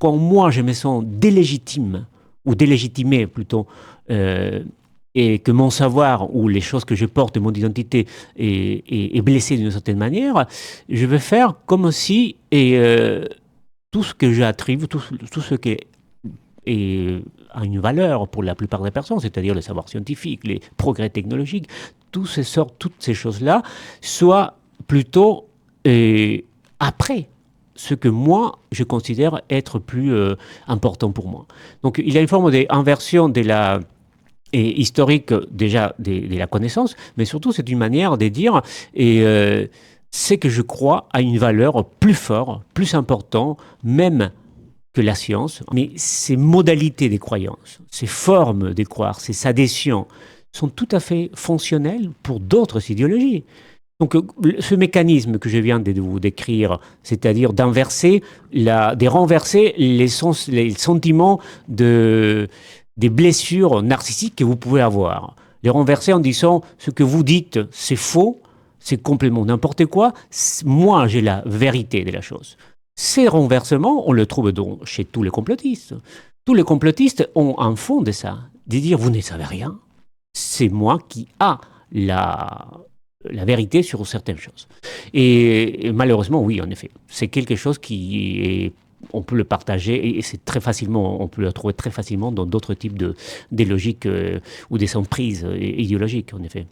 quand moi je me sens délégitime, ou délégitimé plutôt, et que mon savoir ou les choses que je porte, mon identité est blessé d'une certaine manière, je vais faire comme si tout ce que j'attribue, tout ce qui a une valeur pour la plupart des personnes, c'est-à-dire le savoir scientifique, les progrès technologiques, toutes ces choses-là, soient plutôt après ce que moi, je considère être plus important pour moi. Donc il y a une forme d'inversion historique déjà de la connaissance, mais surtout c'est une manière de dire c'est que je crois à une valeur plus forte, plus importante, même que la science, mais ces modalités des croyances, ces formes de croire, ces adhésions sont tout à fait fonctionnelles pour d'autres idéologies. Donc, ce mécanisme que je viens de vous décrire, c'est-à-dire de renverser les sentiments des blessures narcissiques que vous pouvez avoir, les renverser en disant ce que vous dites, c'est faux, c'est complètement n'importe quoi, moi j'ai la vérité de la chose. Ces renversements, on le trouve donc chez tous les complotistes. Tous les complotistes ont un fond de ça, de dire vous ne savez rien, c'est moi qui a la vérité sur certaines choses. Et malheureusement, oui, en effet, c'est quelque chose on peut le partager et c'est très facilement, on peut le trouver très facilement dans d'autres types des logiques ou des emprises idéologiques, en effet.